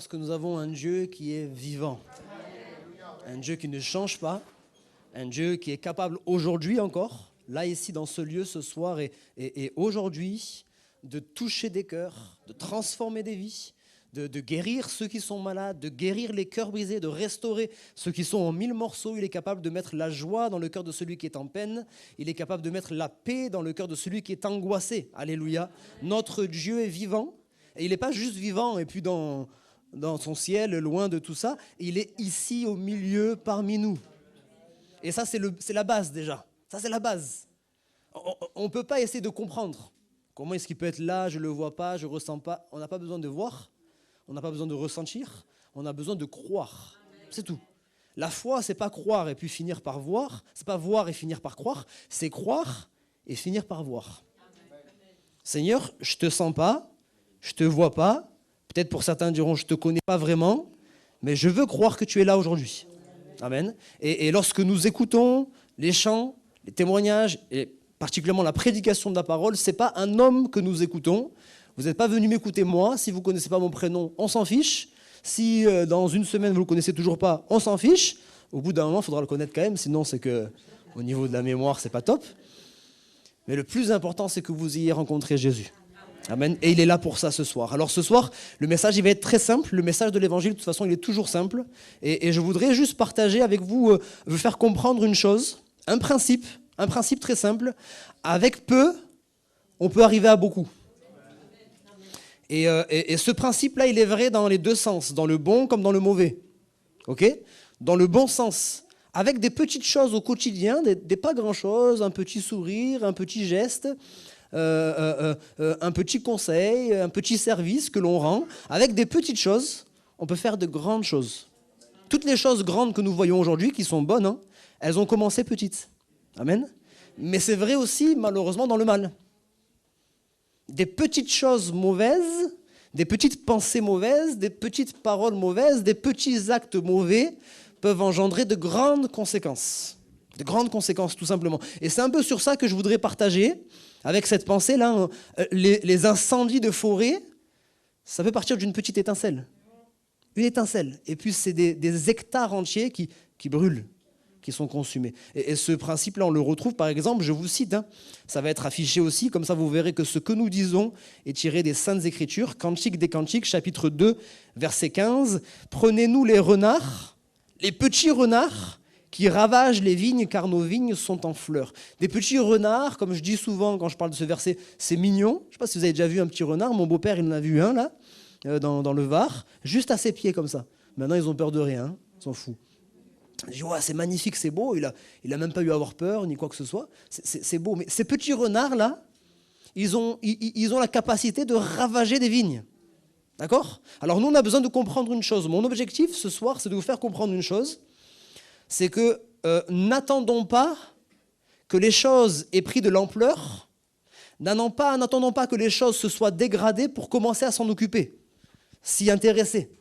parce que nous avons un Dieu qui est vivant, un Dieu qui ne change pas, un Dieu qui est capable aujourd'hui encore, là ici dans ce lieu ce soir et aujourd'hui, de toucher des cœurs, de transformer des vies, de guérir ceux qui sont malades, de guérir les cœurs brisés, de restaurer ceux qui sont en 1000 morceaux. Il est capable de mettre la joie dans le cœur de celui qui est en peine. Il est capable de mettre la paix dans le cœur de celui qui est angoissé. Alléluia. Notre Dieu est vivant. Et il n'est pas juste vivant et puis dans son ciel, loin de tout ça. Il est ici au milieu parmi nous. Et ça, c'est la base déjà. Ça, c'est la base. On ne peut pas essayer de comprendre. Comment est-ce qu'il peut être là, je ne le vois pas, je ne ressens pas. On n'a pas besoin de voir. On n'a pas besoin de ressentir, on a besoin de croire. C'est tout. La foi, c'est pas croire et puis finir par voir. C'est pas voir et finir par croire. C'est croire et finir par voir. Seigneur, je te sens pas, je te vois pas. Peut-être pour certains diront, je te connais pas vraiment, mais je veux croire que tu es là aujourd'hui. Amen. Et lorsque nous écoutons les chants, les témoignages et particulièrement la prédication de la parole, c'est pas un homme que nous écoutons. Vous n'êtes pas venu m'écouter moi. Si vous ne connaissez pas mon prénom, on s'en fiche. Si dans une semaine, vous ne le connaissez toujours pas, on s'en fiche. Au bout d'un moment, il faudra le connaître quand même. Sinon, c'est qu'au niveau de la mémoire, ce n'est pas top. Mais le plus important, c'est que vous ayez rencontré Jésus. Amen. Et il est là pour ça ce soir. Alors ce soir, le message, il va être très simple. Le message de l'Évangile, de toute façon, il est toujours simple. Et je voudrais juste partager avec vous, vous faire comprendre une chose, un principe très simple. Avec peu, on peut arriver à beaucoup. Et ce principe-là, il est vrai dans les deux sens, dans le bon comme dans le mauvais. Ok ? Dans le bon sens, avec des petites choses au quotidien, des pas grand-chose, un petit sourire, un petit geste, un petit conseil, un petit service que l'on rend. Avec des petites choses, on peut faire de grandes choses. Toutes les choses grandes que nous voyons aujourd'hui, qui sont bonnes, hein, elles ont commencé petites. Amen. Mais c'est vrai aussi, malheureusement, dans le mal. Des petites choses mauvaises, des petites pensées mauvaises, des petites paroles mauvaises, des petits actes mauvais peuvent engendrer de grandes conséquences. De grandes conséquences, tout simplement. Et c'est un peu sur ça que je voudrais partager, avec cette pensée-là. Les incendies de forêt, ça peut partir d'une petite étincelle. Une étincelle. Et puis c'est des hectares entiers qui brûlent, qui sont consumés. Et ce principe-là, on le retrouve, par exemple, je vous cite, hein, ça va être affiché aussi, comme ça vous verrez que ce que nous disons est tiré des Saintes Écritures, Cantique des Cantiques, chapitre 2, verset 15. « Prenez-nous les renards, les petits renards qui ravagent les vignes, car nos vignes sont en fleurs. » Des petits renards, comme je dis souvent quand je parle de ce verset, c'est mignon. Je ne sais pas si vous avez déjà vu un petit renard, mon beau-père, il en a vu un, là, dans le Var, juste à ses pieds, comme ça. Maintenant, ils ont peur de rien, ils s'en foutent. Je dis, ouais, c'est magnifique, c'est beau, il a même pas eu à avoir peur, ni quoi que ce soit, c'est beau. Mais ces petits renards-là, ils ont la capacité de ravager des vignes. D'accord ? Alors nous, on a besoin de comprendre une chose. Mon objectif ce soir, c'est de vous faire comprendre une chose, c'est que n'attendons pas que les choses aient pris de l'ampleur, n'attendons pas que les choses se soient dégradées pour commencer à s'en occuper, s'y intéresser.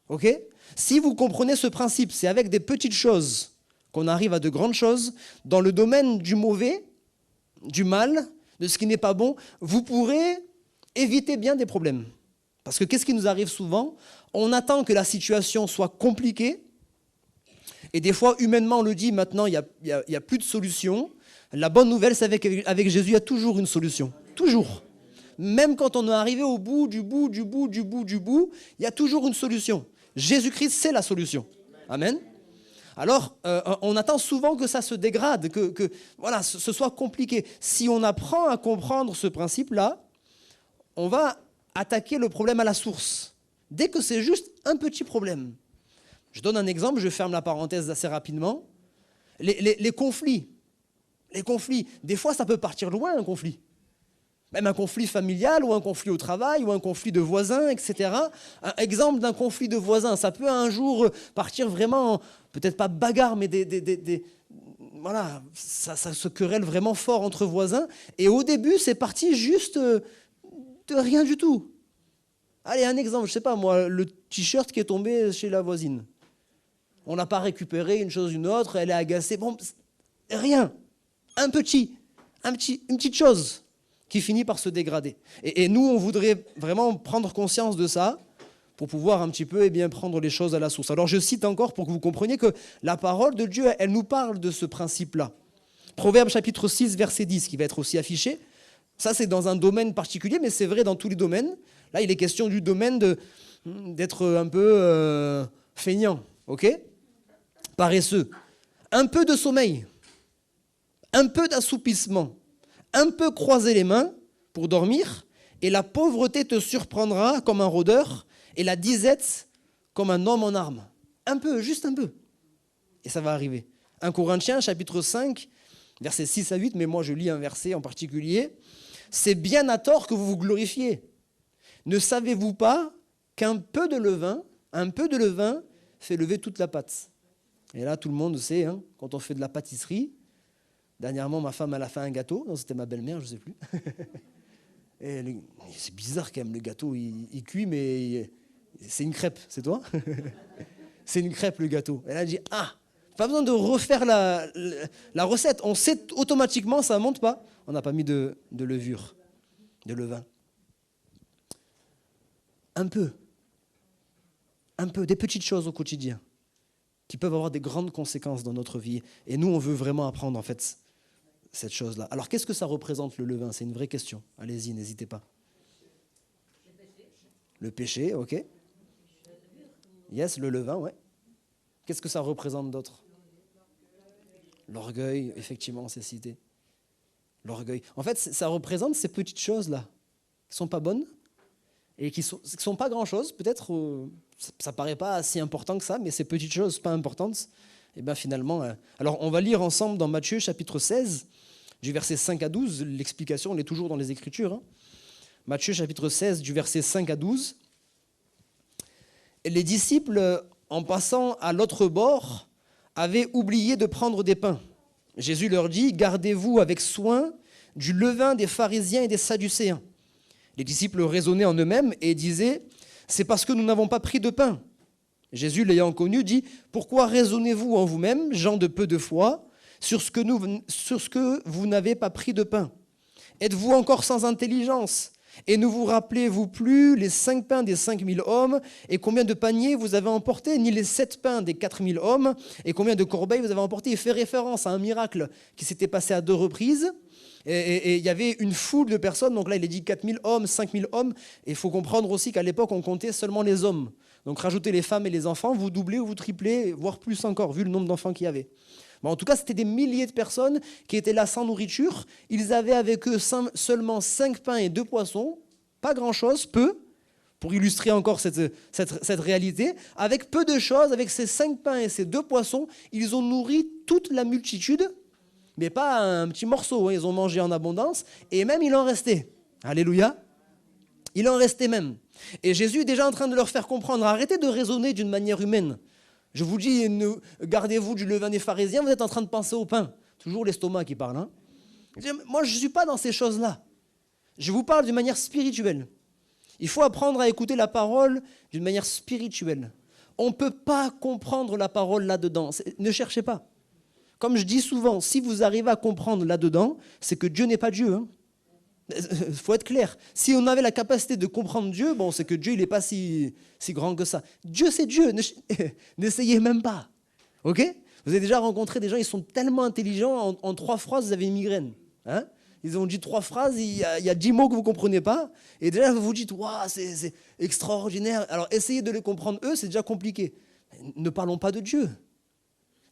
Ok ? Si vous comprenez ce principe, c'est avec des petites choses qu'on arrive à de grandes choses. Dans le domaine du mauvais, du mal, de ce qui n'est pas bon, vous pourrez éviter bien des problèmes. Parce que qu'est-ce qui nous arrive souvent ? On attend que la situation soit compliquée. Et des fois, humainement, on le dit, maintenant, il n'y a plus de solution. La bonne nouvelle, c'est avec Jésus, il y a toujours une solution. Toujours. Même quand on est arrivé au bout, il y a toujours une solution. Jésus-Christ, c'est la solution. Amen. Alors, on attend souvent que ça se dégrade, que voilà, ce soit compliqué. Si on apprend à comprendre ce principe-là, on va attaquer le problème à la source. Dès que c'est juste un petit problème. Je donne un exemple, je ferme la parenthèse assez rapidement. Les conflits. Les conflits. Des fois, ça peut partir loin, un conflit. Même un conflit familial ou un conflit au travail ou un conflit de voisins, etc. Un exemple d'un conflit de voisins, ça peut un jour partir vraiment, peut-être pas bagarre, mais voilà, ça se querelle vraiment fort entre voisins. Et au début, c'est parti juste de rien du tout. Allez, un exemple, je sais pas moi, le t-shirt qui est tombé chez la voisine. On n'a pas récupéré une chose ou une autre, elle est agacée. Bon, rien. Une petite chose qui finit par se dégrader. Et nous, on voudrait vraiment prendre conscience de ça pour pouvoir un petit peu prendre les choses à la source. Alors je cite encore pour que vous compreniez que la parole de Dieu, elle nous parle de ce principe-là. Proverbe chapitre 6, verset 10, qui va être aussi affiché. Ça, c'est dans un domaine particulier, mais c'est vrai dans tous les domaines. Là, il est question du domaine d'être un peu feignant, ok ? Paresseux. Un peu de sommeil, un peu d'assoupissement, un peu croiser les mains pour dormir, et la pauvreté te surprendra comme un rôdeur, et la disette comme un homme en armes. Un peu, juste un peu. Et ça va arriver. 1 Corinthiens, chapitre 5, versets 6 à 8, mais moi je lis un verset en particulier. « C'est bien à tort que vous vous glorifiez. Ne savez-vous pas qu'un peu de levain fait lever toute la pâte ?» Et là, tout le monde sait, hein, quand on fait de la pâtisserie. Dernièrement, ma femme, elle a fait un gâteau. Non, c'était ma belle-mère, je ne sais plus. Et c'est bizarre quand même, le gâteau, il cuit, mais c'est une crêpe. C'est toi? C'est une crêpe, le gâteau. Elle a dit, pas besoin de refaire la recette. On sait automatiquement, ça ne monte pas. On n'a pas mis de levure, de levain. Un peu, des petites choses au quotidien qui peuvent avoir des grandes conséquences dans notre vie. Et nous, on veut vraiment apprendre, en fait, cette chose-là. Alors, qu'est-ce que ça représente, le levain? C'est une vraie question. Allez-y, n'hésitez pas. Le péché, ok. Yes, le levain, ouais. Qu'est-ce que ça représente d'autre? L'orgueil, effectivement, c'est cité. L'orgueil. En fait, ça représente ces petites choses-là, qui ne sont pas bonnes, et qui sont pas grand-chose, peut-être, ça paraît pas si important que ça, mais ces petites choses pas importantes, et bien finalement... Alors on va lire ensemble dans Matthieu chapitre 16, du verset 5 à 12, l'explication elle est toujours dans les Écritures. Hein. Matthieu chapitre 16, du verset 5 à 12. Et les disciples, en passant à l'autre bord, avaient oublié de prendre des pains. Jésus leur dit, « Gardez-vous avec soin du levain des pharisiens et des sadducéens. » Les disciples raisonnaient en eux-mêmes et disaient, « C'est parce que nous n'avons pas pris de pain. » Jésus, l'ayant connu, dit, « Pourquoi raisonnez-vous en vous-même, gens de peu de foi, sur ce que vous n'avez pas pris de pain? Êtes-vous encore sans intelligence? Et ne vous rappelez-vous plus les 5 pains des 5000 hommes, et combien de paniers vous avez emportés, ni les 7 pains des 4000 hommes, et combien de corbeilles vous avez emportés ?» Il fait référence à un miracle qui s'était passé à 2 reprises. Et il y avait une foule de personnes, donc là il est dit 4000 hommes, 5000 hommes, et il faut comprendre aussi qu'à l'époque on comptait seulement les hommes. Donc rajoutez les femmes et les enfants, vous doublez ou vous triplez, voire plus encore, vu le nombre d'enfants qu'il y avait. Bon, en tout cas, c'était des milliers de personnes qui étaient là sans nourriture. Ils avaient avec eux seulement 5 pains et 2 poissons, pas grand-chose, peu, pour illustrer encore cette réalité. Avec peu de choses, avec ces 5 pains et ces 2 poissons, ils ont nourri toute la multitude, mais pas un petit morceau, hein. Ils ont mangé en abondance, et même il en restait. Alléluia. Il en restait même. Et Jésus est déjà en train de leur faire comprendre, arrêtez de raisonner d'une manière humaine. Je vous dis, gardez-vous du levain des pharisiens, vous êtes en train de penser au pain. Toujours l'estomac qui parle. Hein. Moi, je ne suis pas dans ces choses-là. Je vous parle d'une manière spirituelle. Il faut apprendre à écouter la parole d'une manière spirituelle. On ne peut pas comprendre la parole là-dedans. Ne cherchez pas. Comme je dis souvent, si vous arrivez à comprendre là-dedans, c'est que Dieu n'est pas Dieu. Hein. Il faut être clair. Si on avait la capacité de comprendre Dieu, bon, c'est que Dieu il n'est pas si grand que ça. Dieu, c'est Dieu. N'essayez même pas. Ok? Vous avez déjà rencontré des gens, ils sont tellement intelligents, en 3 phrases, vous avez une migraine. Hein? Ils ont dit 3 phrases, il y a 10 mots que vous ne comprenez pas, et déjà vous vous dites, waouh, c'est extraordinaire. Alors essayez de les comprendre, eux, c'est déjà compliqué. Ne parlons pas de Dieu.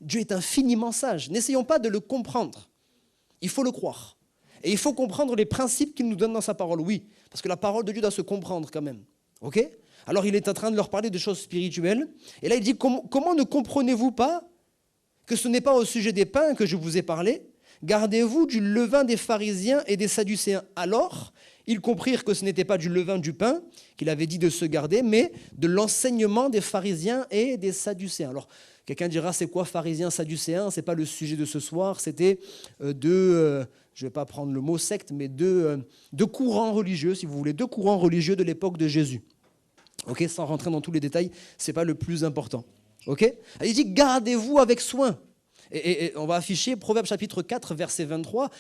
Dieu est infiniment sage. N'essayons pas de le comprendre. Il faut le croire. Et il faut comprendre les principes qu'il nous donne dans sa parole, oui. Parce que la parole de Dieu doit se comprendre quand même. Ok? Alors il est en train de leur parler de choses spirituelles. Et là il dit, comment ne comprenez-vous pas que ce n'est pas au sujet des pains que je vous ai parlé? Gardez-vous du levain des pharisiens et des sadducéens. Alors, ils comprirent que ce n'était pas du levain du pain qu'il avait dit de se garder, mais de l'enseignement des pharisiens et des sadducéens. Alors, quelqu'un dira, c'est quoi pharisiens, sadducéens? Ce n'est pas le sujet de ce soir, c'était je ne vais pas prendre le mot secte, mais deux courants religieux, si vous voulez, 2 courants religieux de l'époque de Jésus. Ok, sans rentrer dans tous les détails, ce n'est pas le plus important. Ok? Il dit, gardez-vous avec soin. Et on va afficher Proverbes chapitre 4, verset 23,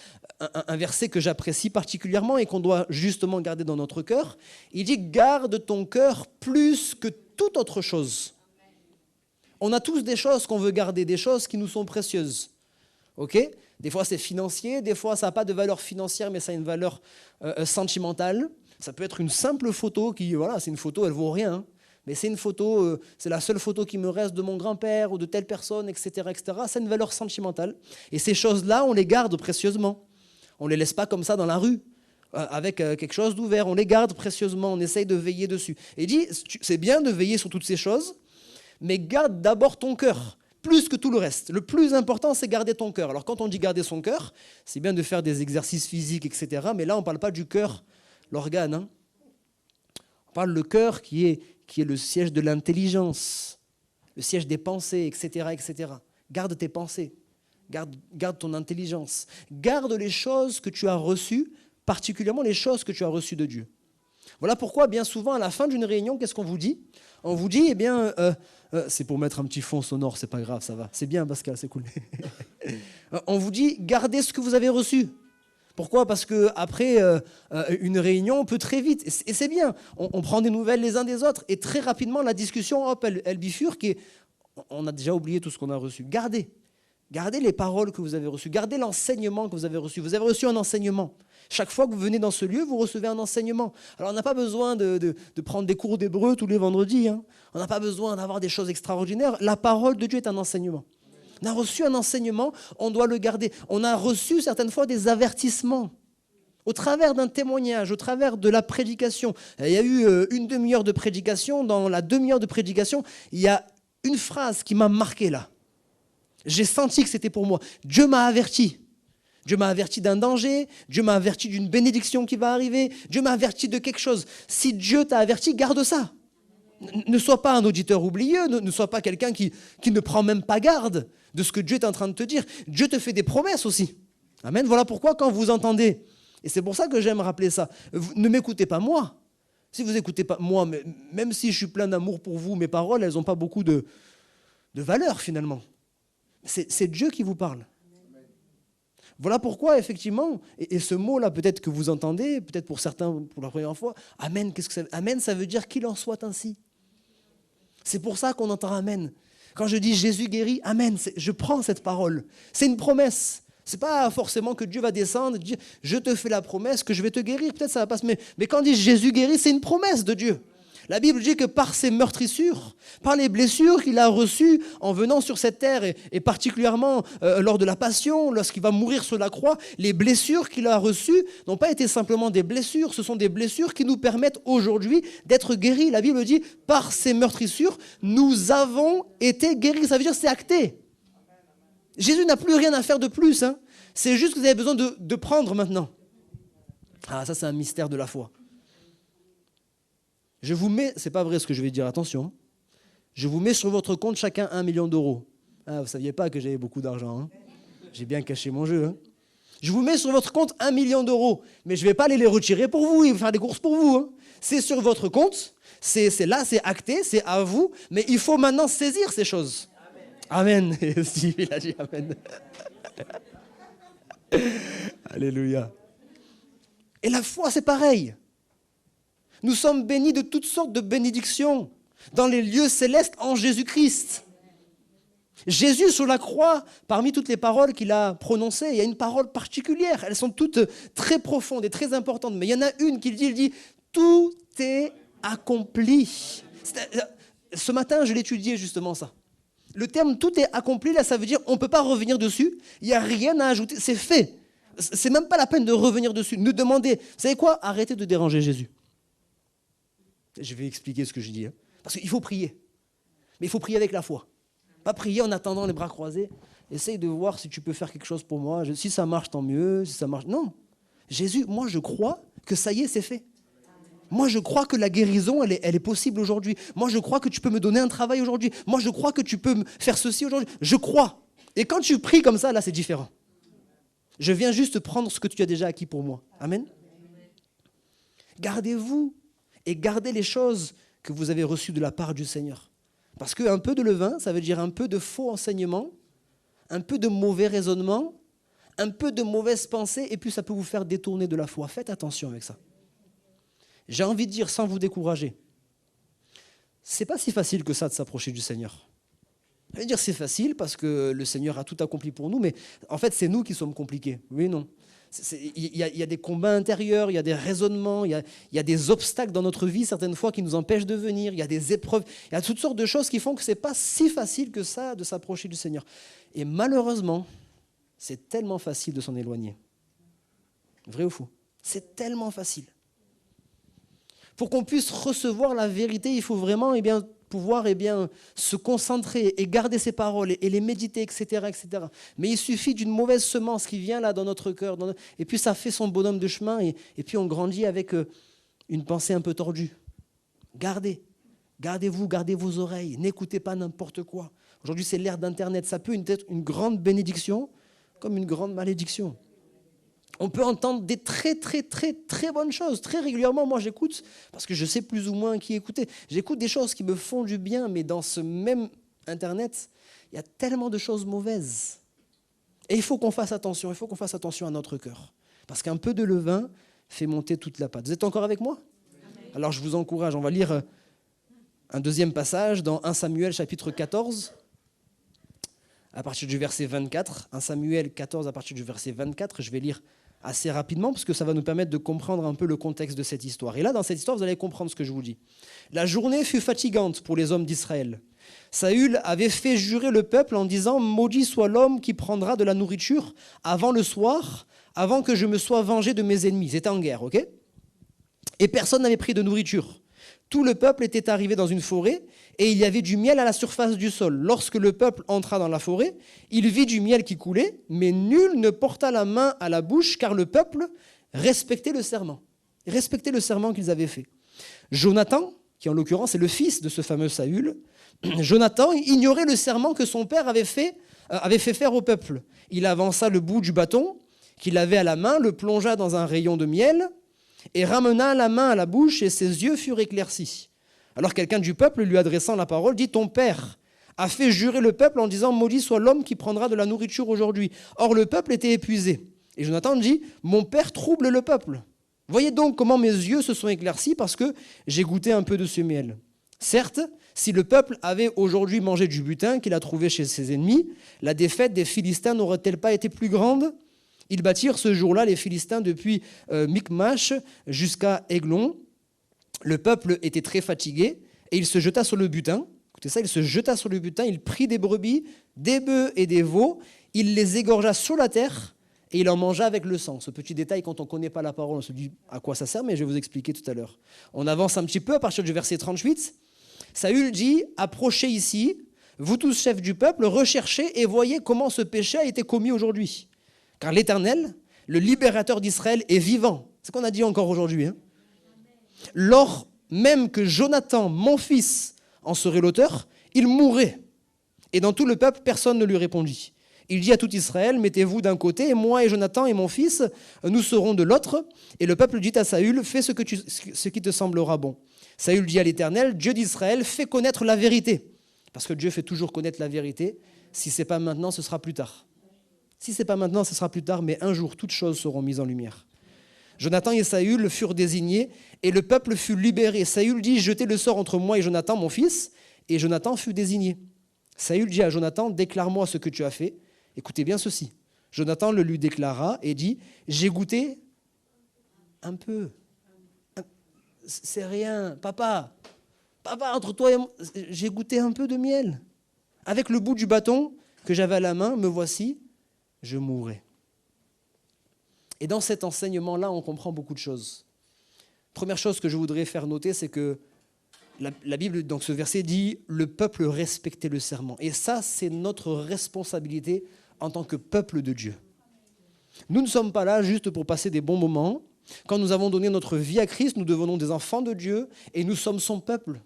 un verset que j'apprécie particulièrement et qu'on doit justement garder dans notre cœur. Il dit « Garde ton cœur plus que toute autre chose ». On a tous des choses qu'on veut garder, des choses qui nous sont précieuses. Ok ? Des fois, c'est financier, des fois, ça n'a pas de valeur financière, mais ça a une valeur sentimentale. Ça peut être une simple photo qui, voilà, c'est une photo, elle ne vaut rien. Mais c'est une photo, c'est la seule photo qui me reste de mon grand-père ou de telle personne, etc., etc. C'est une valeur sentimentale. Et ces choses-là, on les garde précieusement. On ne les laisse pas comme ça dans la rue, avec quelque chose d'ouvert. On les garde précieusement, on essaye de veiller dessus. Et il dit, c'est bien de veiller sur toutes ces choses, mais garde d'abord ton cœur, plus que tout le reste. Le plus important, c'est garder ton cœur. Alors quand on dit garder son cœur, c'est bien de faire des exercices physiques, etc. Mais là, on ne parle pas du cœur, l'organe. Hein. On parle le cœur qui est le siège de l'intelligence, le siège des pensées, etc., etc. Garde tes pensées, garde ton intelligence. Garde les choses que tu as reçues, particulièrement les choses que tu as reçues de Dieu. Voilà pourquoi, bien souvent, à la fin d'une réunion, qu'est-ce qu'on vous dit ? On vous dit, eh bien, c'est pour mettre un petit fond sonore, c'est pas grave, ça va. C'est bien, Pascal, c'est cool. On vous dit, gardez ce que vous avez reçu. Pourquoi ? Parce qu'après une réunion, on peut très vite, et c'est bien, on prend des nouvelles les uns des autres, et très rapidement, la discussion, hop, elle bifurque, et on a déjà oublié tout ce qu'on a reçu. Gardez les paroles que vous avez reçues, gardez l'enseignement que vous avez reçu. Vous avez reçu un enseignement. Chaque fois que vous venez dans ce lieu, vous recevez un enseignement. Alors, on n'a pas besoin de prendre des cours d'hébreu tous les vendredis. Hein. On n'a pas besoin d'avoir des choses extraordinaires. La parole de Dieu est un enseignement. On a reçu un enseignement, on doit le garder. On a reçu certaines fois des avertissements. Au travers d'un témoignage, au travers de la prédication. Il y a eu une demi-heure de prédication. Dans la demi-heure de prédication, il y a une phrase qui m'a marqué là. J'ai senti que c'était pour moi. Dieu m'a averti. Dieu m'a averti d'un danger. Dieu m'a averti d'une bénédiction qui va arriver. Dieu m'a averti de quelque chose. Si Dieu t'a averti, garde ça. Ne sois pas un auditeur oublieux. Ne sois pas quelqu'un qui ne prend même pas garde de ce que Dieu est en train de te dire. Dieu te fait des promesses aussi. Amen. Voilà pourquoi quand vous entendez, et c'est pour ça que j'aime rappeler ça, ne m'écoutez pas moi. Si vous n'écoutez pas moi, même si je suis plein d'amour pour vous, mes paroles, elles n'ont pas beaucoup de valeur finalement. C'est Dieu qui vous parle. Voilà pourquoi, effectivement, et ce mot-là, peut-être que vous entendez, peut-être pour certains pour la première fois, Amen, qu'est-ce que ça veut dire ? Amen, ça veut dire qu'il en soit ainsi. C'est pour ça qu'on entend Amen. Quand je dis Jésus guérit, Amen, je prends cette parole. C'est une promesse. Ce n'est pas forcément que Dieu va descendre et dire je te fais la promesse que je vais te guérir. Peut-être ça va pas se mettre. Mais quand on dit Jésus guérit, c'est une promesse de Dieu. La Bible dit que par ses meurtrissures, par les blessures qu'il a reçues en venant sur cette terre, et particulièrement lors de la Passion, lorsqu'il va mourir sur la croix, les blessures qu'il a reçues n'ont pas été simplement des blessures, ce sont des blessures qui nous permettent aujourd'hui d'être guéris. La Bible dit, par ses meurtrissures, nous avons été guéris. Ça veut dire que c'est acté. Jésus n'a plus rien à faire de plus. Hein. C'est juste que vous avez besoin de prendre maintenant. Ah, ça c'est un mystère de la foi. Je vous mets, c'est pas vrai ce que je vais dire, attention. Je vous mets sur votre compte chacun 1 million d'euros. Ah, vous ne saviez pas que j'avais beaucoup d'argent. Hein. J'ai bien caché mon jeu. Hein. Je vous mets sur votre compte 1 million d'euros. Mais je ne vais pas aller les retirer pour vous et faire des courses pour vous. Hein. C'est sur votre compte. C'est là, c'est acté, c'est à vous. Mais il faut maintenant saisir ces choses. Amen. Et Steve, il a dit Amen. Alléluia. Et la foi, c'est pareil. Nous sommes bénis de toutes sortes de bénédictions dans les lieux célestes en Jésus-Christ. Jésus sur la croix, parmi toutes les paroles qu'il a prononcées, il y a une parole particulière. Elles sont toutes très profondes et très importantes. Mais il y en a une qu'il dit, tout est accompli. Ce matin, je l'étudiais justement ça. Le terme tout est accompli, là, ça veut dire on ne peut pas revenir dessus. Il n'y a rien à ajouter, c'est fait. C'est même pas la peine de revenir dessus. Ne demandez, vous savez quoi ? Arrêtez de déranger Jésus. Je vais expliquer ce que je dis. Hein. Parce qu'il faut prier. Mais il faut prier avec la foi. Pas prier en attendant les bras croisés. Essaye de voir si tu peux faire quelque chose pour moi. Si ça marche, tant mieux. Si ça marche, non. Jésus, moi je crois que ça y est, c'est fait. Moi je crois que la guérison, elle est possible aujourd'hui. Moi je crois que tu peux me donner un travail aujourd'hui. Moi je crois que tu peux me faire ceci aujourd'hui. Je crois. Et quand tu pries comme ça, là c'est différent. Je viens juste prendre ce que tu as déjà acquis pour moi. Amen. Gardez-vous. Et gardez les choses que vous avez reçues de la part du Seigneur. Parce qu'un peu de levain, ça veut dire un peu de faux enseignement, un peu de mauvais raisonnement, un peu de mauvaise pensée, et puis ça peut vous faire détourner de la foi. Faites attention avec ça. J'ai envie de dire, sans vous décourager, c'est pas si facile que ça de s'approcher du Seigneur. Je vais dire c'est facile parce que le Seigneur a tout accompli pour nous, mais en fait c'est nous qui sommes compliqués. Oui, non. Il y a des combats intérieurs, il y a des raisonnements, il y a des obstacles dans notre vie certaines fois qui nous empêchent de venir, il y a des épreuves, il y a toutes sortes de choses qui font que ce n'est pas si facile que ça de s'approcher du Seigneur. Et malheureusement, c'est tellement facile de s'en éloigner. Vrai ou faux? C'est tellement facile. Pour qu'on puisse recevoir la vérité, il faut vraiment pouvoir se concentrer et garder ses paroles et les méditer, etc., etc. Mais il suffit d'une mauvaise semence qui vient là dans notre cœur, et puis ça fait son bonhomme de chemin, et puis on grandit avec une pensée un peu tordue. Gardez-vous, gardez vos oreilles, n'écoutez pas n'importe quoi. Aujourd'hui, c'est l'ère d'Internet, ça peut être une grande bénédiction comme une grande malédiction. On peut entendre des très, très, très, très bonnes choses. Très régulièrement, moi, j'écoute, parce que je sais plus ou moins qui écouter. J'écoute des choses qui me font du bien, mais dans ce même Internet, il y a tellement de choses mauvaises. Et il faut qu'on fasse attention à notre cœur. Parce qu'un peu de levain fait monter toute la pâte. Vous êtes encore avec moi? Alors, je vous encourage. On va lire un deuxième passage dans 1 Samuel, chapitre 14, à partir du verset 24. 1 Samuel 14, à partir du verset 24. Je vais lire assez rapidement, parce que ça va nous permettre de comprendre un peu le contexte de cette histoire. Et là, dans cette histoire, vous allez comprendre ce que je vous dis. La journée fut fatigante pour les hommes d'Israël. Saül avait fait jurer le peuple en disant « Maudit soit l'homme qui prendra de la nourriture avant le soir, avant que je me sois vengé de mes ennemis. » C'était en guerre, ok? Et personne n'avait pris de nourriture. Tout le peuple était arrivé dans une forêt, et il y avait du miel à la surface du sol. Lorsque le peuple entra dans la forêt, il vit du miel qui coulait, mais nul ne porta la main à la bouche, car le peuple respectait le serment. Respectait le serment qu'ils avaient fait. Jonathan, qui en l'occurrence est le fils de ce fameux Saül, Jonathan ignorait le serment que son père avait fait faire au peuple. Il avança le bout du bâton qu'il avait à la main, le plongea dans un rayon de miel, et ramena la main à la bouche, et ses yeux furent éclaircis. Alors quelqu'un du peuple, lui adressant la parole, dit « Ton père a fait jurer le peuple en disant « Maudit soit l'homme qui prendra de la nourriture aujourd'hui. » Or le peuple était épuisé. Et Jonathan dit « Mon père trouble le peuple. Voyez donc comment mes yeux se sont éclaircis parce que j'ai goûté un peu de ce miel. Certes, si le peuple avait aujourd'hui mangé du butin qu'il a trouvé chez ses ennemis, la défaite des Philistins n'aurait-elle pas été plus grande ? Ils bâtirent ce jour-là, les Philistins, depuis Micmash jusqu'à Aiglon. Le peuple était très fatigué et il se jeta sur le butin. Écoutez ça, il se jeta sur le butin, il prit des brebis, des bœufs et des veaux, il les égorgea sur la terre et il en mangea avec le sang. Ce petit détail, quand on ne connaît pas la parole, on se dit à quoi ça sert, mais je vais vous expliquer tout à l'heure. On avance un petit peu à partir du verset 38. Saül dit « Approchez ici, vous tous chefs du peuple, recherchez et voyez comment ce péché a été commis aujourd'hui. Car l'Éternel, le libérateur d'Israël, est vivant. » C'est ce qu'on a dit encore aujourd'hui. Hein. Lors même que Jonathan, mon fils, en serait l'auteur, il mourrait. Et dans tout le peuple, personne ne lui répondit. Il dit à tout Israël, mettez-vous d'un côté, et moi et Jonathan et mon fils, nous serons de l'autre. Et le peuple dit à Saül, fais ce qui te semblera bon. Saül dit à l'Éternel, Dieu d'Israël, fais connaître la vérité. Parce que Dieu fait toujours connaître la vérité. Si ce n'est pas maintenant, ce sera plus tard. Si ce n'est pas maintenant, ce sera plus tard, mais un jour, toutes choses seront mises en lumière. Jonathan et Saül furent désignés, et le peuple fut libéré. Saül dit, jetez le sort entre moi et Jonathan, mon fils, et Jonathan fut désigné. Saül dit à Jonathan, déclare-moi ce que tu as fait. Écoutez bien ceci. Jonathan le lui déclara et dit, j'ai goûté un peu. C'est rien, papa, entre toi et moi, j'ai goûté un peu de miel. Avec le bout du bâton que j'avais à la main, me voici, je mourrai. Et dans cet enseignement-là, on comprend beaucoup de choses. Première chose que je voudrais faire noter, c'est que la Bible, donc ce verset dit « Le peuple respectait le serment ». Et ça, c'est notre responsabilité en tant que peuple de Dieu. Nous ne sommes pas là juste pour passer des bons moments. Quand nous avons donné notre vie à Christ, nous devenons des enfants de Dieu et nous sommes son peuple.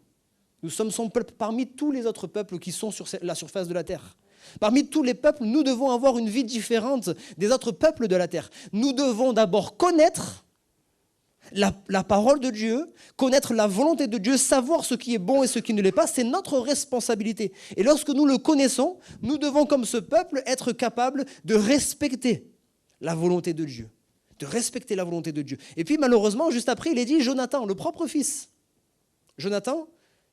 Nous sommes son peuple parmi tous les autres peuples qui sont sur la surface de la terre. Parmi tous les peuples, nous devons avoir une vie différente des autres peuples de la terre. Nous devons d'abord connaître la parole de Dieu, connaître la volonté de Dieu, savoir ce qui est bon et ce qui ne l'est pas, c'est notre responsabilité. Et lorsque nous le connaissons, nous devons, comme ce peuple, être capables de respecter la volonté de Dieu. De respecter la volonté de Dieu. Et puis malheureusement, juste après, il est dit Jonathan, le propre fils. Jonathan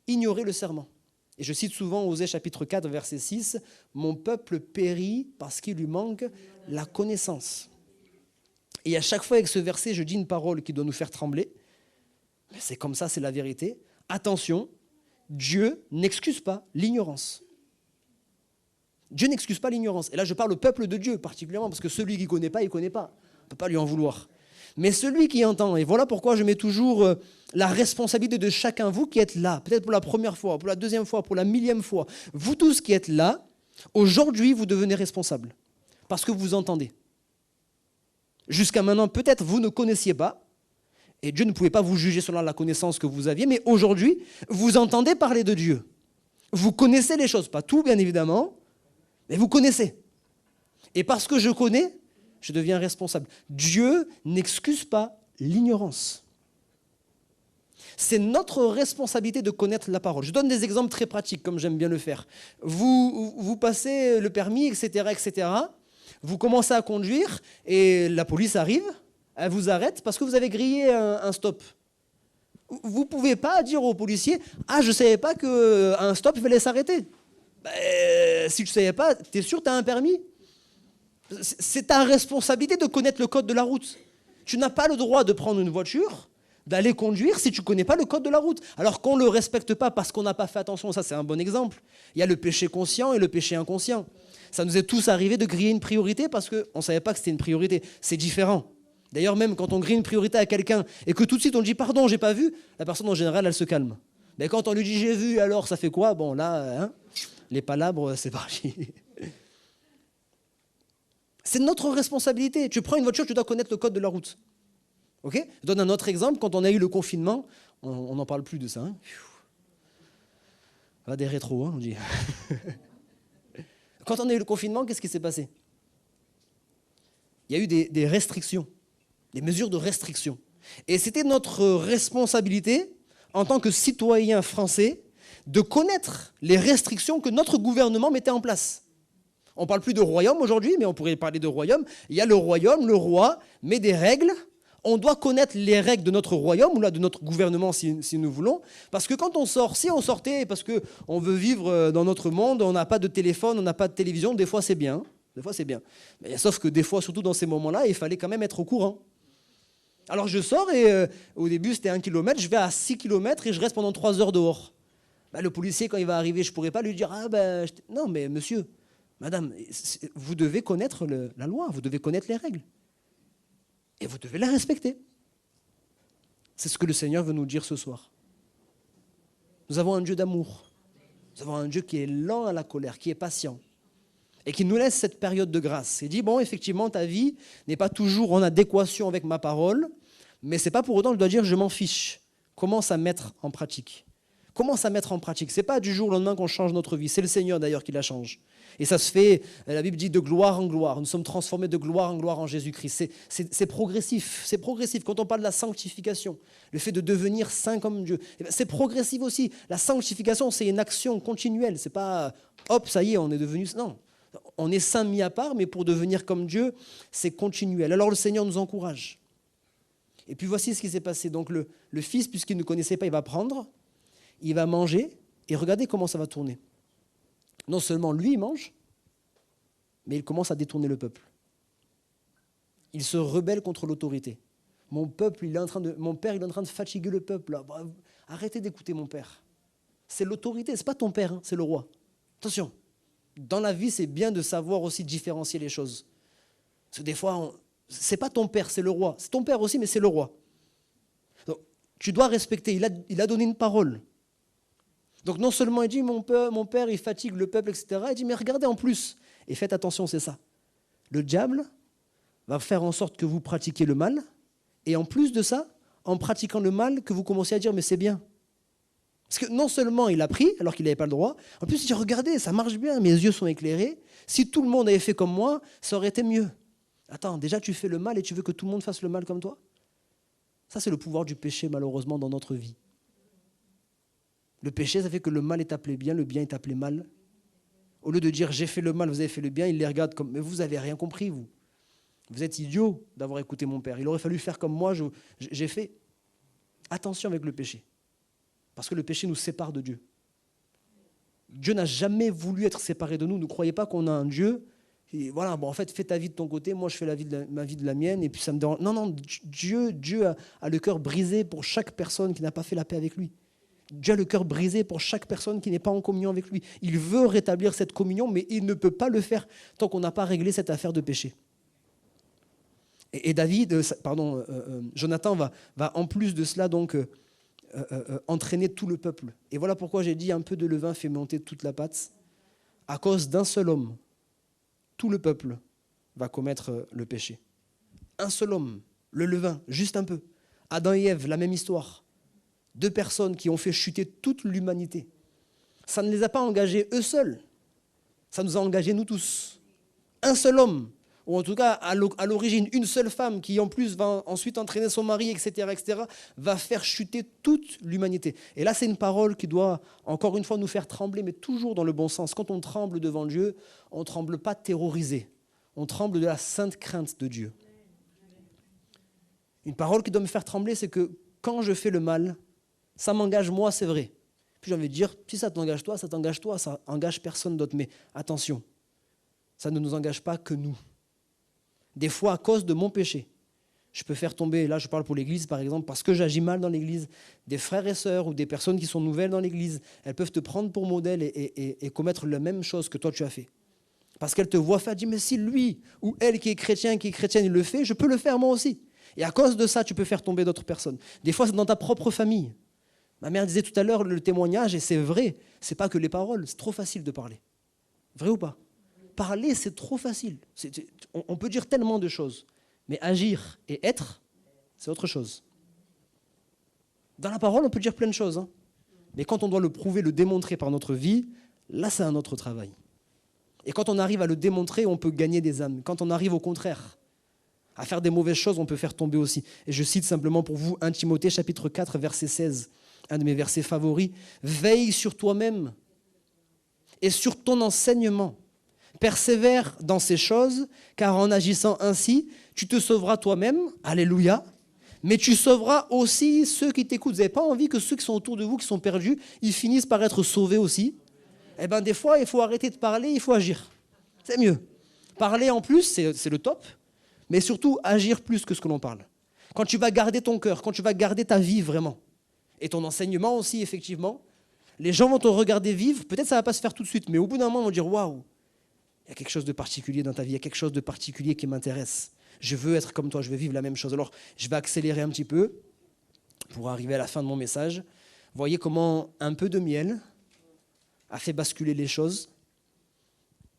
ignorait le serment. Et je cite souvent Osée chapitre 4, verset 6, « Mon peuple périt parce qu'il lui manque la connaissance. » Et à chaque fois avec ce verset, je dis une parole qui doit nous faire trembler. Mais c'est comme ça, c'est la vérité. Attention, Dieu n'excuse pas l'ignorance. Dieu n'excuse pas l'ignorance. Et là, je parle au peuple de Dieu particulièrement, parce que celui qui ne connaît pas, il ne connaît pas. On ne peut pas lui en vouloir. Mais celui qui entend, et voilà pourquoi je mets toujours la responsabilité de chacun, vous qui êtes là, peut-être pour la première fois, pour la deuxième fois, pour la millième fois, vous tous qui êtes là, aujourd'hui, vous devenez responsables, parce que vous entendez. Jusqu'à maintenant, peut-être vous ne connaissiez pas, et Dieu ne pouvait pas vous juger selon la connaissance que vous aviez, mais aujourd'hui, vous entendez parler de Dieu. Vous connaissez les choses, pas tout bien évidemment, mais vous connaissez. Et parce que je connais, je deviens responsable. Dieu n'excuse pas l'ignorance. C'est notre responsabilité de connaître la parole. Je donne des exemples très pratiques, comme j'aime bien le faire. Vous passez le permis, etc., etc., vous commencez à conduire et la police arrive, elle vous arrête parce que vous avez grillé un stop. Vous ne pouvez pas dire au policier « Ah, je ne savais pas qu'un stop, il fallait s'arrêter. » Si tu ne savais pas, tu es sûr que tu as un permis? C'est ta responsabilité de connaître le code de la route. Tu n'as pas le droit de prendre une voiture, d'aller conduire si tu ne connais pas le code de la route. Alors qu'on ne le respecte pas parce qu'on n'a pas fait attention, ça c'est un bon exemple. Il y a le péché conscient et le péché inconscient. Ça nous est tous arrivé de griller une priorité parce qu'on ne savait pas que c'était une priorité. C'est différent. D'ailleurs, même quand on grille une priorité à quelqu'un et que tout de suite on dit « Pardon, j'ai pas vu », la personne en général, elle se calme. Mais quand on lui dit « J'ai vu », alors ça fait quoi? Bon, là, hein, les palabres, c'est parti. C'est notre responsabilité. Tu prends une voiture, tu dois connaître le code de la route. Okay? Je donne un autre exemple. Quand on a eu le confinement, on n'en parle plus de ça. Hein, des rétros, hein, on dit. Quand on a eu le confinement, qu'est-ce qui s'est passé? Il y a eu des restrictions, des mesures de restriction. Et c'était notre responsabilité, en tant que citoyens français, de connaître les restrictions que notre gouvernement mettait en place. On ne parle plus de royaume aujourd'hui, mais on pourrait parler de royaume. Il y a le royaume, le roi met des règles. On doit connaître les règles de notre royaume, ou là de notre gouvernement si nous voulons. Parce que quand on sort, si on sortait parce qu'on veut vivre dans notre monde, on n'a pas de téléphone, on n'a pas de télévision, des fois c'est bien. Des fois c'est bien. Mais, sauf que des fois, surtout dans ces moments-là, il fallait quand même être au courant. Alors je sors et au début c'était 1 kilomètre, je vais à 6 kilomètres et je reste pendant 3 heures dehors. Le policier, quand il va arriver, je ne pourrais pas lui dire « Ah ben, non mais monsieur, madame, vous devez connaître la loi, vous devez connaître les règles. Et vous devez la respecter. » C'est ce que le Seigneur veut nous dire ce soir. Nous avons un Dieu d'amour. Nous avons un Dieu qui est lent à la colère, qui est patient. Et qui nous laisse cette période de grâce. Il dit, bon, effectivement, ta vie n'est pas toujours en adéquation avec ma parole, mais ce n'est pas pour autant que je dois dire, je m'en fiche. Commence à mettre en pratique. Commence à mettre en pratique. Ce n'est pas du jour au lendemain qu'on change notre vie. C'est le Seigneur d'ailleurs qui la change. Et ça se fait, la Bible dit, de gloire en gloire. Nous sommes transformés de gloire en Jésus-Christ. C'est progressif. C'est progressif. Quand on parle de la sanctification, le fait de devenir saint comme Dieu, c'est progressif aussi. La sanctification, c'est une action continuelle. Ce n'est pas, hop, ça y est, on est devenu... Non, on est saint mis à part, mais pour devenir comme Dieu, c'est continuel. Alors le Seigneur nous encourage. Et puis voici ce qui s'est passé. Donc le fils, puisqu'il ne connaissait pas, il va prendre, il va manger, et regardez comment ça va tourner. Non seulement lui, il mange, mais il commence à détourner le peuple. Il se rebelle contre l'autorité. Mon père, il est en train de fatiguer le peuple. Là. Arrêtez d'écouter mon père. C'est l'autorité, ce n'est pas ton père, hein, c'est le roi. Attention, dans la vie, c'est bien de savoir aussi différencier les choses. Parce que des fois, ce n'est pas ton père, c'est le roi. C'est ton père aussi, mais c'est le roi. Donc, tu dois respecter. Il a donné une parole. Donc non seulement il dit, mon père, il fatigue le peuple, etc. Il dit, mais regardez en plus. Et faites attention, c'est ça. Le diable va faire en sorte que vous pratiquiez le mal. Et en plus de ça, en pratiquant le mal, que vous commencez à dire, mais c'est bien. Parce que non seulement il a pris, alors qu'il n'avait pas le droit, en plus il dit, regardez, ça marche bien, mes yeux sont éclairés. Si tout le monde avait fait comme moi, ça aurait été mieux. Attends, déjà tu fais le mal et tu veux que tout le monde fasse le mal comme toi? Ça, c'est le pouvoir du péché, malheureusement, dans notre vie. Le péché, ça fait que le mal est appelé bien, le bien est appelé mal. Au lieu de dire « j'ai fait le mal, vous avez fait le bien », il les regarde comme « mais vous n'avez rien compris, vous. Vous êtes idiot d'avoir écouté mon père. Il aurait fallu faire comme moi, j'ai fait. » Attention avec le péché. Parce que le péché nous sépare de Dieu. Dieu n'a jamais voulu être séparé de nous. Ne croyez pas qu'on a un Dieu. Et voilà, bon, en fait, fais ta vie de ton côté, moi je fais ma vie de la mienne, et puis ça me dérange. Non, non, Dieu a le cœur brisé pour chaque personne qui n'a pas fait la paix avec lui. Dieu a le cœur brisé pour chaque personne qui n'est pas en communion avec lui. Il veut rétablir cette communion, mais il ne peut pas le faire tant qu'on n'a pas réglé cette affaire de péché. Et Jonathan va en plus de cela donc entraîner tout le peuple. Et voilà pourquoi j'ai dit un peu de levain fait monter toute la pâte. À cause d'un seul homme, tout le peuple va commettre le péché. Un seul homme, le levain, juste un peu. Adam et Ève, la même histoire. Deux personnes qui ont fait chuter toute l'humanité. Ça ne les a pas engagés eux seuls. Ça nous a engagés nous tous. Un seul homme, ou en tout cas à l'origine une seule femme qui en plus va ensuite entraîner son mari, etc., va faire chuter toute l'humanité. Et là, c'est une parole qui doit encore une fois nous faire trembler, mais toujours dans le bon sens. Quand on tremble devant Dieu, on ne tremble pas terrorisé. On tremble de la sainte crainte de Dieu. Une parole qui doit me faire trembler, c'est que quand je fais le mal, ça m'engage moi, c'est vrai. Puis j'ai envie de dire, si ça t'engage toi, ça engage personne d'autre. Mais attention, ça ne nous engage pas que nous. Des fois, à cause de mon péché, je peux faire tomber, là je parle pour l'Église par exemple, parce que j'agis mal dans l'Église, des frères et sœurs ou des personnes qui sont nouvelles dans l'Église, elles peuvent te prendre pour modèle et commettre la même chose que toi tu as fait. Parce qu'elles te voient faire, dis mais si lui ou elle qui est chrétienne, il le fait, je peux le faire moi aussi. Et à cause de ça, tu peux faire tomber d'autres personnes. Des fois, c'est dans ta propre famille. Ma mère disait tout à l'heure le témoignage, et c'est vrai, c'est pas que les paroles, c'est trop facile de parler. Vrai ou pas ? Parler, c'est trop facile. On peut dire tellement de choses. Mais agir et être, c'est autre chose. Dans la parole, on peut dire plein de choses. Hein. Mais quand on doit le prouver, le démontrer par notre vie, là, c'est un autre travail. Et quand on arrive à le démontrer, on peut gagner des âmes. Quand on arrive au contraire à faire des mauvaises choses, on peut faire tomber aussi. Et je cite simplement pour vous 1 Timothée chapitre 4, verset 16, un de mes versets favoris. « Veille sur toi-même et sur ton enseignement. Persévère dans ces choses, car en agissant ainsi, tu te sauveras toi-même, alléluia, mais tu sauveras aussi ceux qui t'écoutent. » Vous n'avez pas envie que ceux qui sont autour de vous, qui sont perdus, ils finissent par être sauvés aussi? Eh bien, des fois, il faut arrêter de parler, il faut agir. C'est mieux. Parler en plus, c'est le top, mais surtout agir plus que ce que l'on parle. Quand tu vas garder ton cœur, quand tu vas garder ta vie vraiment, et ton enseignement aussi, effectivement, les gens vont te regarder vivre, peut-être ça ne va pas se faire tout de suite, mais au bout d'un moment, ils vont dire « Waouh, il y a quelque chose de particulier dans ta vie, il y a quelque chose de particulier qui m'intéresse. Je veux être comme toi, je veux vivre la même chose. » Alors, je vais accélérer un petit peu pour arriver à la fin de mon message. Voyez comment un peu de miel a fait basculer les choses.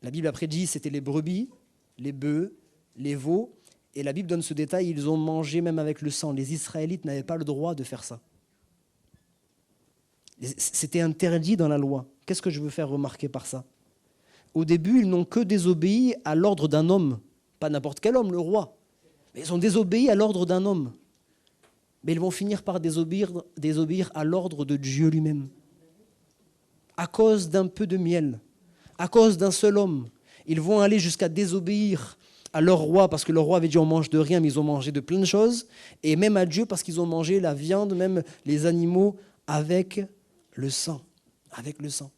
La Bible après dit c'était les brebis, les bœufs, les veaux. Et la Bible donne ce détail, ils ont mangé même avec le sang. Les Israélites n'avaient pas le droit de faire ça. C'était interdit dans la loi. Qu'est-ce que je veux faire remarquer par ça ? Au début, ils n'ont que désobéi à l'ordre d'un homme. Pas n'importe quel homme, le roi. Mais ils ont désobéi à l'ordre d'un homme. Mais ils vont finir par désobéir à l'ordre de Dieu lui-même. À cause d'un peu de miel, à cause d'un seul homme, ils vont aller jusqu'à désobéir à leur roi, parce que leur roi avait dit on mange de rien, mais ils ont mangé de plein de choses, et même à Dieu, parce qu'ils ont mangé la viande, même les animaux, avec le sang. Avec le sang.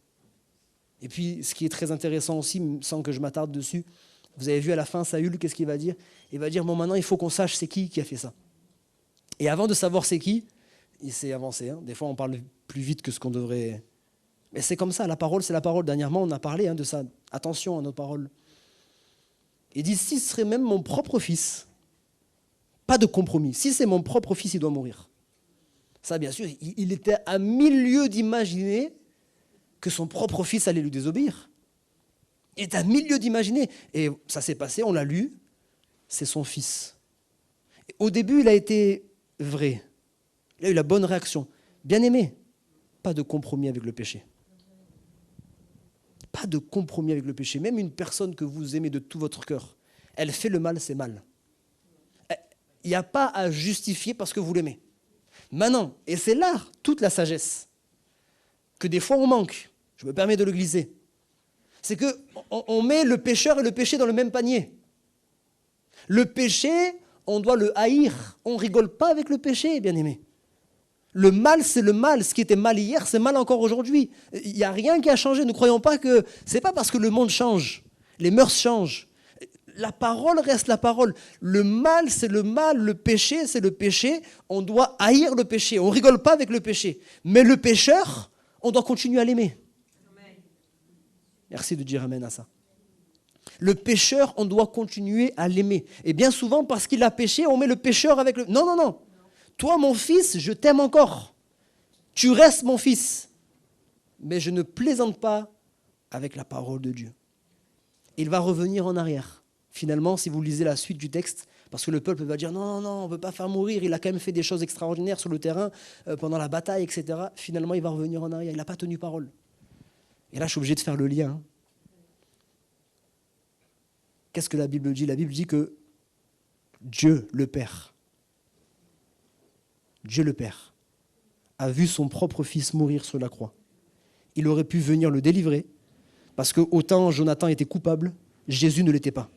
Et puis, ce qui est très intéressant aussi, sans que je m'attarde dessus, vous avez vu à la fin, Saül, qu'est-ce qu'il va dire ? Il va dire, bon, maintenant, il faut qu'on sache c'est qui a fait ça. Et avant de savoir c'est qui, il s'est avancé. Hein. Des fois, on parle plus vite que ce qu'on devrait. Mais c'est comme ça, la parole, c'est la parole. Dernièrement, on a parlé de ça. Attention à nos paroles. Il dit, si ce serait même mon propre fils, pas de compromis. Si c'est mon propre fils, il doit mourir. Ça, bien sûr, il était à 1000 lieues d'imaginer que son propre fils allait lui désobéir. Il est à 1000 lieues d'imaginer. Et ça s'est passé, on l'a lu, c'est son fils. Et au début, il a été vrai. Il a eu la bonne réaction. Bien aimé, pas de compromis avec le péché. Pas de compromis avec le péché. Même une personne que vous aimez de tout votre cœur, elle fait le mal, c'est mal. Il n'y a pas à justifier parce que vous l'aimez. Maintenant, et c'est là toute la sagesse, que des fois on manque, je me permets de le glisser, c'est qu'on met le pécheur et le péché dans le même panier. Le péché, on doit le haïr. On ne rigole pas avec le péché, bien-aimé. Le mal, c'est le mal. Ce qui était mal hier, c'est mal encore aujourd'hui. Il n'y a rien qui a changé. Ne croyons pas que... Ce n'est pas parce que le monde change, les mœurs changent. La parole reste la parole. Le mal, c'est le mal. Le péché, c'est le péché. On doit haïr le péché. On ne rigole pas avec le péché. Mais le pécheur, on doit continuer à l'aimer. Merci de dire amen à ça. Le pécheur, on doit continuer à l'aimer. Et bien souvent, parce qu'il a péché, on met le pécheur avec le... Non, non, non. Toi, mon fils, je t'aime encore. Tu restes mon fils. Mais je ne plaisante pas avec la parole de Dieu. Il va revenir en arrière. Finalement, si vous lisez la suite du texte, parce que le peuple va dire non, non, non, on ne peut pas faire mourir, il a quand même fait des choses extraordinaires sur le terrain, pendant la bataille, etc. Finalement, il va revenir en arrière. Il n'a pas tenu parole. Et là, je suis obligé de faire le lien. Qu'est-ce que la Bible dit? La Bible dit que Dieu, le Père, a vu son propre fils mourir sur la croix. Il aurait pu venir le délivrer, parce que autant Jonathan était coupable, Jésus ne l'était pas.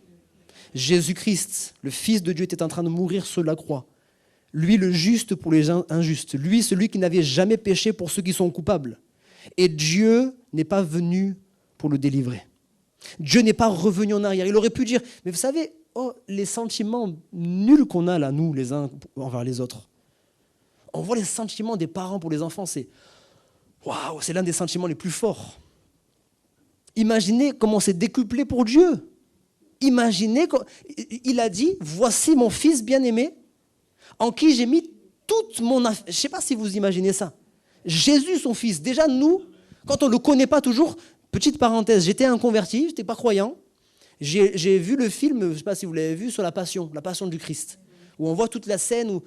Jésus-Christ, le Fils de Dieu, était en train de mourir sur la croix. Lui, le juste pour les injustes. Lui, celui qui n'avait jamais péché pour ceux qui sont coupables. Et Dieu n'est pas venu pour le délivrer. Dieu n'est pas revenu en arrière. Il aurait pu dire, mais vous savez, les sentiments nuls qu'on a là, nous, les uns envers les autres. On voit les sentiments des parents pour les enfants, c'est waouh, c'est l'un des sentiments les plus forts. Imaginez comment c'est décuplé pour Dieu. Imaginez, il a dit, voici mon fils bien-aimé, en qui j'ai mis toute mon affaire. Je ne sais pas si vous imaginez ça. Jésus, son fils. Déjà, nous, quand on ne le connaît pas toujours, petite parenthèse, j'étais inconverti, je n'étais pas croyant. J'ai vu le film, je ne sais pas si vous l'avez vu, sur la Passion du Christ, où on voit toute la scène où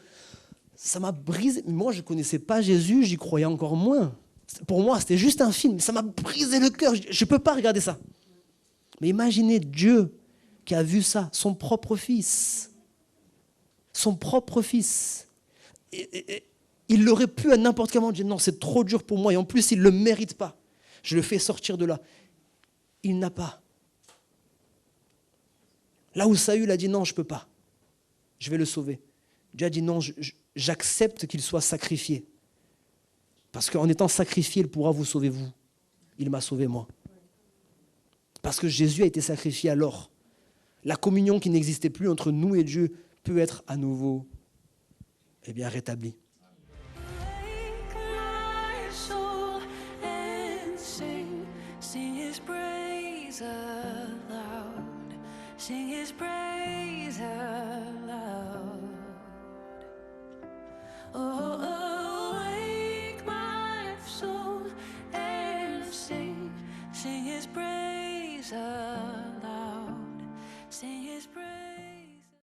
ça m'a brisé. Moi, je ne connaissais pas Jésus, j'y croyais encore moins. Pour moi, c'était juste un film, ça m'a brisé le cœur. Je ne peux pas regarder ça. Mais imaginez Dieu qui a vu ça, son propre fils. Son propre fils. Et il aurait pu à n'importe quel moment dire non, c'est trop dur pour moi, et en plus, il ne le mérite pas. Je le fais sortir de là. Il n'a pas. Là où Saül a dit non, je ne peux pas. Je vais le sauver. Dieu a dit non, j'accepte qu'il soit sacrifié. Parce qu'en étant sacrifié, il pourra vous sauver vous. Il m'a sauvé moi. Parce que Jésus a été sacrifié alors. La communion qui n'existait plus entre nous et Dieu peut être à nouveau rétablie. Sing his praise aloud. Oh, awake my soul and sing his praise aloud.